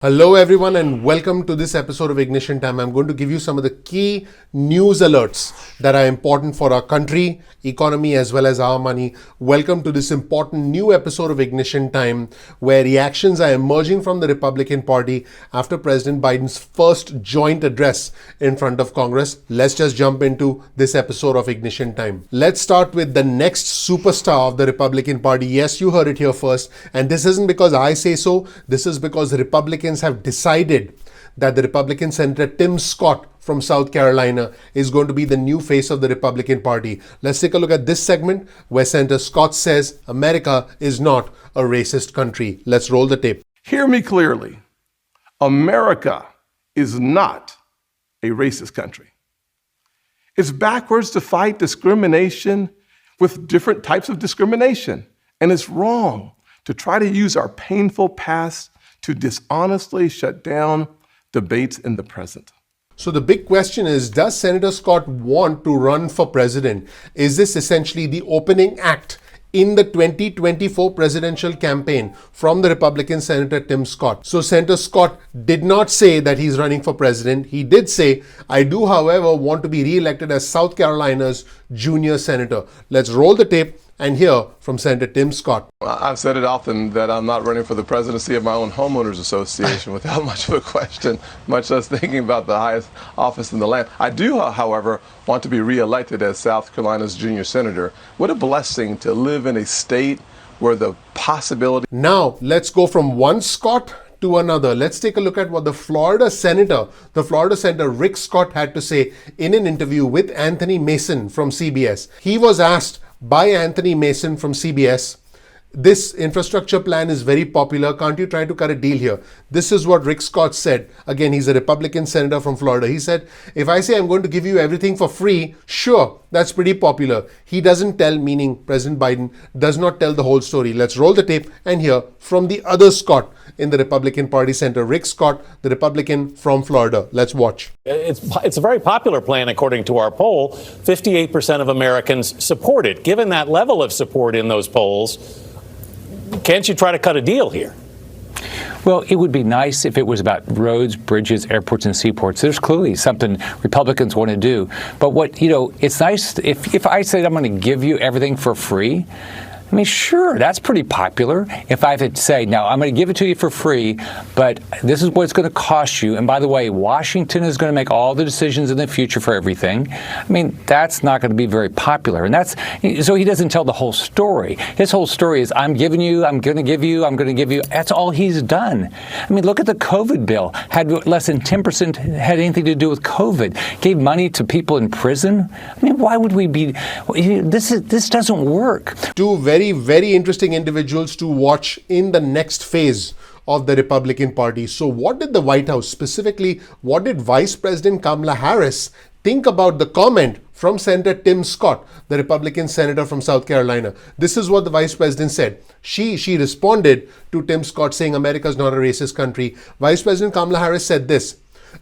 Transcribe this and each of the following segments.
Hello everyone and welcome to this episode of Ignition Time. I'm going to give you some of the key news alerts that are important for our country, economy as well as our money. Welcome to this important new episode of Ignition Time where reactions are emerging from the Republican Party after President Biden's first joint address in front of Congress. Let's just jump into this episode of Ignition Time. Let's start with the next superstar of the Republican Party. Yes, you heard it here first, and this isn't because I say so. This is because the Republicans have decided that the Republican Senator Tim Scott from South Carolina is going to be the new face of the Republican Party. Let's take a look at this segment where Senator Scott says America is not a racist country. Let's roll the tape. Hear me clearly. America is not a racist country. It's backwards to fight discrimination with different types of discrimination. And it's wrong to try to use our painful past to dishonestly shut down debates in the present. So the big question is, does Senator Scott want to run for president? Is this essentially the opening act in the 2024 presidential campaign from the Republican Senator Tim Scott? So Senator Scott did not say that he's running for president. He did say, I do, however, want to be re-elected as South Carolina's junior senator. Let's roll the tape and hear from Senator Tim Scott. I've said it often that I'm not running for the presidency of my own homeowners association without much of a question, much less thinking about the highest office in the land. I do, however, want to be re-elected as South Carolina's junior senator. What a blessing to live in a state where the possibility... Now, let's go from one Scott to another. Let's take a look at what the Florida Senator Rick Scott had to say in an interview with Anthony Mason from CBS. He was asked by Anthony Mason from CBS, this infrastructure plan is very popular. Can't you try to cut a deal here? This is what Rick Scott said. Again, he's a Republican senator from Florida. He said, if I say I'm going to give you everything for free, sure, that's pretty popular. He doesn't tell, meaning President Biden does not tell the whole story. Let's roll the tape and hear from the other Scott in the Republican Party Center, Rick Scott, the Republican from Florida. Let's watch. It's a very popular plan, according to our poll. 58% of Americans support it. Given that level of support in those polls, can't you try to cut a deal here? Well, it would be nice if it was about roads, bridges, airports, and seaports. There's clearly something Republicans want to do. But it's nice if I said I'm going to give you everything for free. I mean, sure, that's pretty popular. If I had to say, no, I'm going to give it to you for free, but this is what it's going to cost you. And by the way, Washington is going to make all the decisions in the future for everything. I mean, that's not going to be very popular. And so he doesn't tell the whole story. His whole story is, I'm giving you, I'm going to give you, I'm going to give you. That's all he's done. I mean, look at the COVID bill. Had less than 10% had anything to do with COVID. Gave money to people in prison. I mean, why would we be, this doesn't work. Two very interesting individuals to watch in the next phase of the Republican Party. So what did the White House, specifically, what did Vice President Kamala Harris think about the comment from Senator Tim Scott, the Republican senator from South Carolina? This is what the Vice President said. She responded to Tim Scott saying America is not a racist country. Vice President Kamala Harris said this: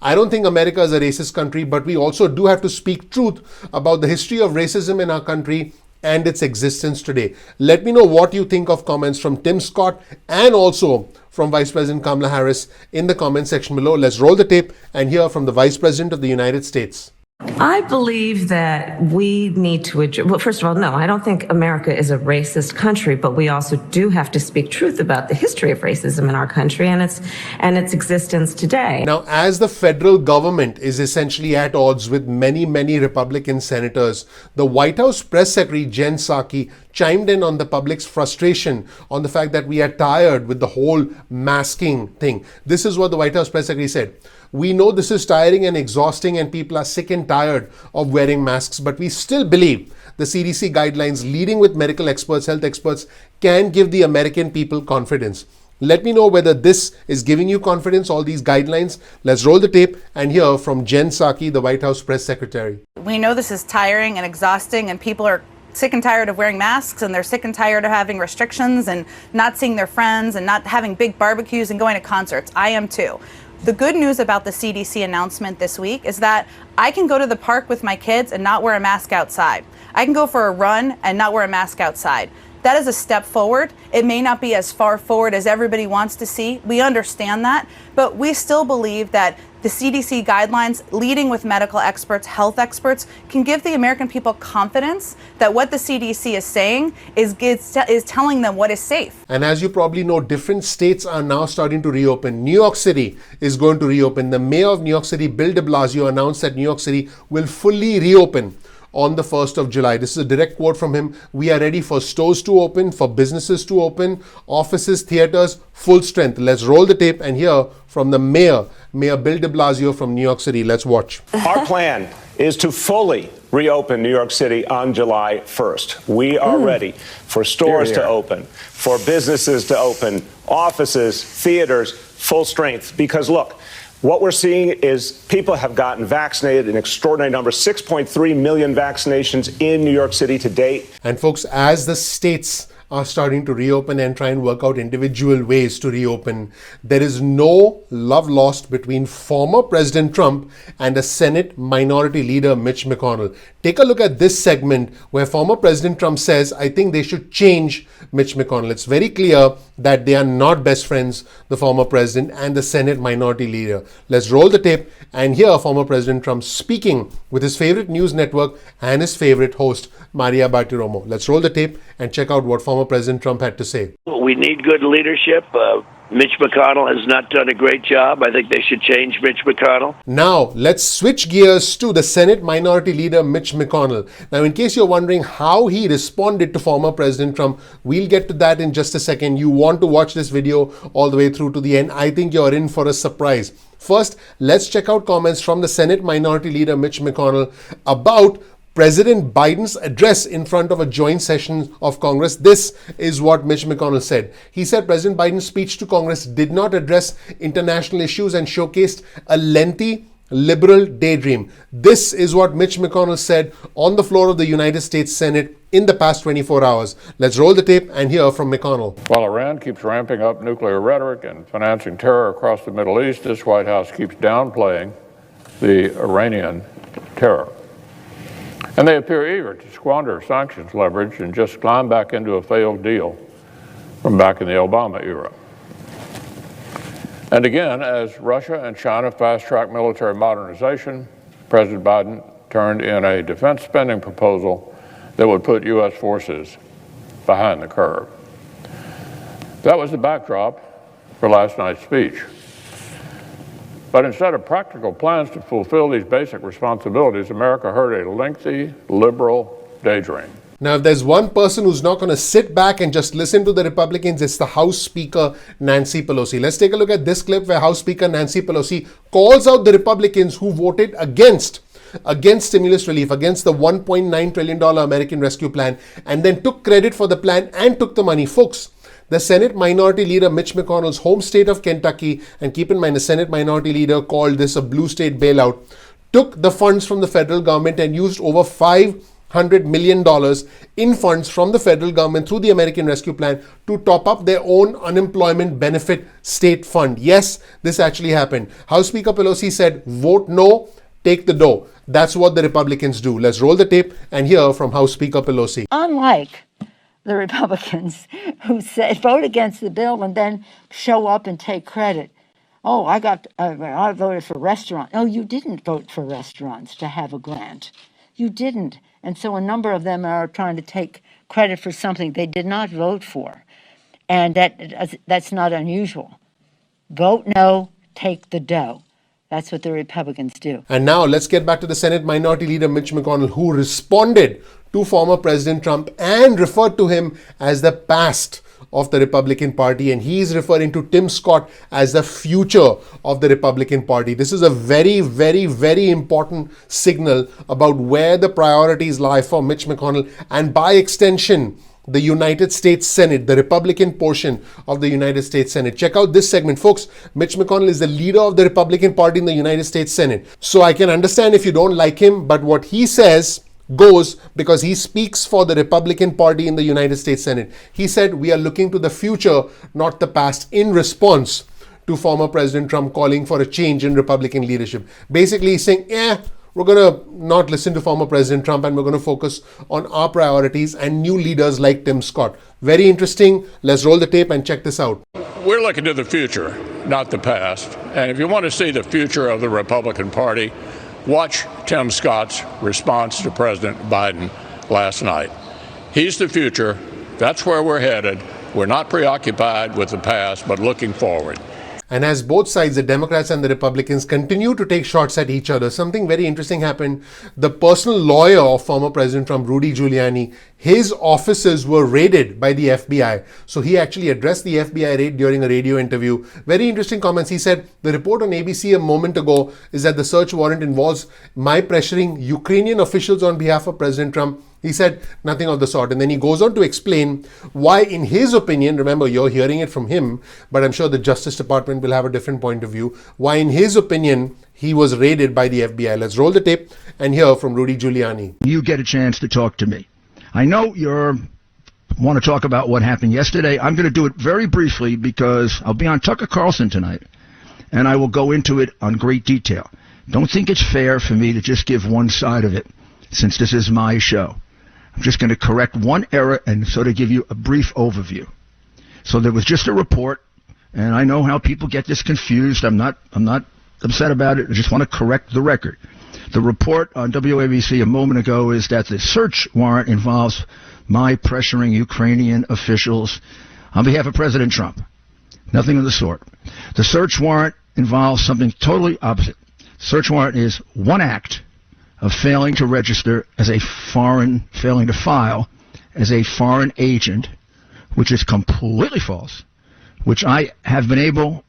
I don't think America is a racist country, but we also do have to speak truth about the history of racism in our country and its existence today. Let me know what you think of comments from Tim Scott and also from Vice President Kamala Harris in the comment section below. Let's roll the tape and hear from the Vice President of the United States. I believe that we need to address, well, first of all, no, I don't think America is a racist country, but we also do have to speak truth about the history of racism in our country and its existence today. Now, as the federal government is essentially at odds with many Republican senators, the White House Press Secretary Jen Psaki chimed in on the public's frustration on the fact that we are tired with the whole masking thing. This is what the White House Press Secretary said. We know this is tiring and exhausting and people are sick and tired of wearing masks, but we still believe the CDC guidelines, leading with medical experts, health experts, can give the American people confidence. Let me know whether this is giving you confidence, all these guidelines. Let's roll the tape and hear from Jen Psaki, the White House Press Secretary. We know this is tiring and exhausting and people are sick and tired of wearing masks and they're sick and tired of having restrictions and not seeing their friends and not having big barbecues and going to concerts. I am too. The good news about the CDC announcement this week is that I can go to the park with my kids and not wear a mask outside. I can go for a run and not wear a mask outside. That is a step forward. It may not be as far forward as everybody wants to see. We understand that, but we still believe that the CDC guidelines, leading with medical experts, health experts, can give the American people confidence that what the CDC is saying is telling them what is safe. And as you probably know, different states are now starting to reopen. New York City is going to reopen. The mayor of New York City, Bill de Blasio, announced that New York City will fully reopen on the 1st of July. This is a direct quote from him. We are ready for stores to open, for businesses to open, offices, theaters, full strength. Let's roll the tape and hear from the mayor, Mayor Bill de Blasio from New York City. Let's watch. Our plan is to fully reopen New York City on July 1st. We are ready for stores to open, for businesses to open, offices, theaters, full strength. Because look, what we're seeing is people have gotten vaccinated, an extraordinary number, 6.3 million vaccinations in New York City to date. And folks, as the states are starting to reopen and try and work out individual ways to reopen, there is no love lost between former President Trump and the Senate Minority Leader Mitch McConnell. Take a look at this segment where former President Trump says, I think they should change Mitch McConnell. It's very clear that they are not best friends, the former president and the Senate Minority Leader. Let's roll the tape and hear former President Trump speaking with his favorite news network and his favorite host, Maria Bartiromo. Let's roll the tape and check out what former President Trump had to say. We need good leadership. Mitch McConnell has not done a great job. I think they should change Mitch McConnell. Now, let's switch gears to the Senate Minority Leader Mitch McConnell. Now, in case you're wondering how he responded to former President Trump, we'll get to that in just a second. You want to watch this video all the way through to the end. I think you're in for a surprise. First, let's check out comments from the Senate Minority Leader Mitch McConnell about President Biden's address in front of a joint session of Congress. This is what Mitch McConnell said. He said President Biden's speech to Congress did not address international issues and showcased a lengthy liberal daydream. This is what Mitch McConnell said on the floor of the United States Senate in the past 24 hours. Let's roll the tape and hear from McConnell. While Iran keeps ramping up nuclear rhetoric and financing terror across the Middle East, this White House keeps downplaying the Iranian terror. And they appear eager to squander sanctions leverage and just climb back into a failed deal from back in the Obama era. And again, as Russia and China fast-track military modernization, President Biden turned in a defense spending proposal that would put U.S. forces behind the curve. That was the backdrop for last night's speech. But instead of practical plans to fulfill these basic responsibilities, America heard a lengthy liberal daydream. Now, if there's one person who's not going to sit back and just listen to the Republicans, it's the House Speaker, Nancy Pelosi. Let's take a look at this clip where House Speaker Nancy Pelosi calls out the Republicans who voted against stimulus relief, against the $1.9 trillion American Rescue Plan, and then took credit for the plan and took the money. Folks, the Senate Minority Leader Mitch McConnell's home state of Kentucky, and keep in mind the Senate Minority Leader called this a blue state bailout, took the funds from the federal government and used over $500 million in funds from the federal government through the American Rescue Plan to top up their own unemployment benefit state fund. Yes, this actually happened. House Speaker Pelosi said, vote no, take the dough. That's what the Republicans do. Let's roll the tape and hear from House Speaker Pelosi. Unlike the Republicans who said vote against the bill and then show up and take credit. Oh, I voted for restaurants. Oh, you didn't vote for restaurants to have a grant. You didn't. And so a number of them are trying to take credit for something they did not vote for. And that's not unusual. Vote no, take the dough. That's what the Republicans do. And now let's get back to the Senate Minority Leader Mitch McConnell, who responded to former President Trump and referred to him as the past of the Republican Party, and he's referring to Tim Scott as the future of the Republican Party. This is a very, very, very important signal about where the priorities lie for Mitch McConnell and by extension the United States Senate, the Republican portion of the United States Senate. Check out this segment, folks. Mitch McConnell is the leader of the Republican Party in the United States Senate. So I can understand if you don't like him, but what he says goes because he speaks for the Republican Party in the United States Senate. He said, we are looking to the future, not the past, in response to former President Trump calling for a change in Republican leadership. Basically, he's saying, we're going to not listen to former President Trump and we're going to focus on our priorities and new leaders like Tim Scott. Very interesting. Let's roll the tape and check this out. We're looking to the future, not the past. And if you want to see the future of the Republican Party, watch Tim Scott's response to President Biden last night. He's the future. That's where we're headed. We're not preoccupied with the past, but looking forward. And as both sides, the Democrats and the Republicans, continue to take shots at each other, something very interesting happened. The personal lawyer of former President Trump, Rudy Giuliani, his offices were raided by the FBI. So he actually addressed the FBI raid during a radio interview. Very interesting comments. He said, the report on ABC a moment ago is that the search warrant involves my pressuring Ukrainian officials on behalf of President Trump. He said nothing of the sort. And then he goes on to explain why, in his opinion, remember, you're hearing it from him, but I'm sure the Justice Department will have a different point of view, why, in his opinion, he was raided by the FBI. Let's roll the tape and hear from Rudy Giuliani. You get a chance to talk to me. I know you want to talk about what happened yesterday. I'm going to do it very briefly because I'll be on Tucker Carlson tonight, and I will go into it on great detail. Don't think it's fair for me to just give one side of it, since this is my show. I'm just going to correct one error and sort of give you a brief overview. So there was just a report, and I know how people get this confused. I'm not upset about it. I just want to correct the record. The report on WABC a moment ago is that the search warrant involves my pressuring Ukrainian officials on behalf of President Trump. Nothing of the sort. The search warrant involves something totally opposite. Search warrant is one act of failing to register as a failing to file as a foreign agent, which is completely false, which I have been able,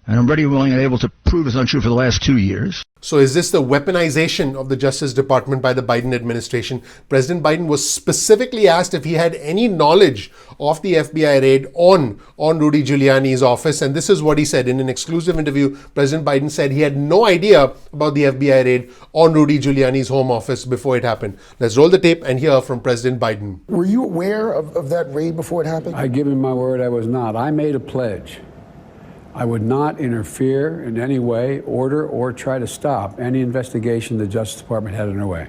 and I'm ready, willing, and able to prove is untrue for the last 2 years. So is this the weaponization of the Justice Department by the Biden administration? President Biden was specifically asked if he had any knowledge of the FBI raid on Rudy Giuliani's office. And this is what he said in an exclusive interview. President Biden said he had no idea about the FBI raid on Rudy Giuliani's home office before it happened. Let's roll the tape and hear from President Biden. Were you aware of that raid before it happened? I give him my word I was not. I made a pledge. I would not interfere in any way, order, or try to stop any investigation the Justice Department had underway.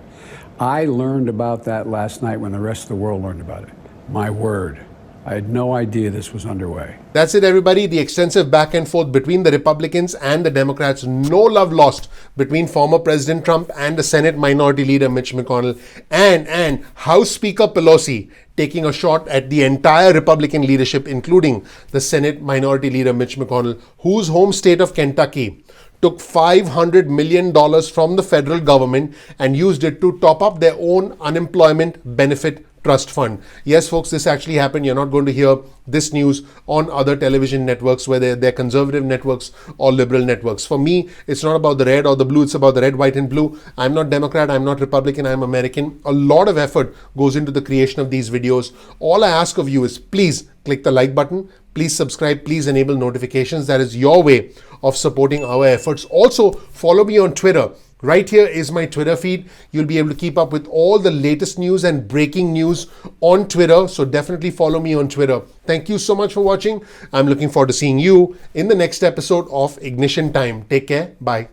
I learned about that last night when the rest of the world learned about it. My word. I had no idea this was underway. That's it, everybody. The extensive back and forth between the Republicans and the Democrats. No love lost between former President Trump and the Senate Minority Leader Mitch McConnell and House Speaker Pelosi taking a shot at the entire Republican leadership, including the Senate Minority Leader Mitch McConnell, whose home state of Kentucky took $500 million from the federal government and used it to top up their own unemployment benefit trust fund. Yes, folks, this actually happened. You're not going to hear this news on other television networks, whether they're conservative networks or liberal networks. For me, it's not about the red or the blue. It's about the red, white, and blue. I'm not Democrat. I'm not Republican. I'm American. A lot of effort goes into the creation of these videos. All I ask of you is please click the like button. Please subscribe. Please enable notifications. That is your way of supporting our efforts. Also, follow me on Twitter. Right here is my Twitter feed. You'll be able to keep up with all the latest news and breaking news on Twitter. So definitely follow me on Twitter. Thank you so much for watching. I'm looking forward to seeing you in the next episode of Ignition Time. Take care. Bye.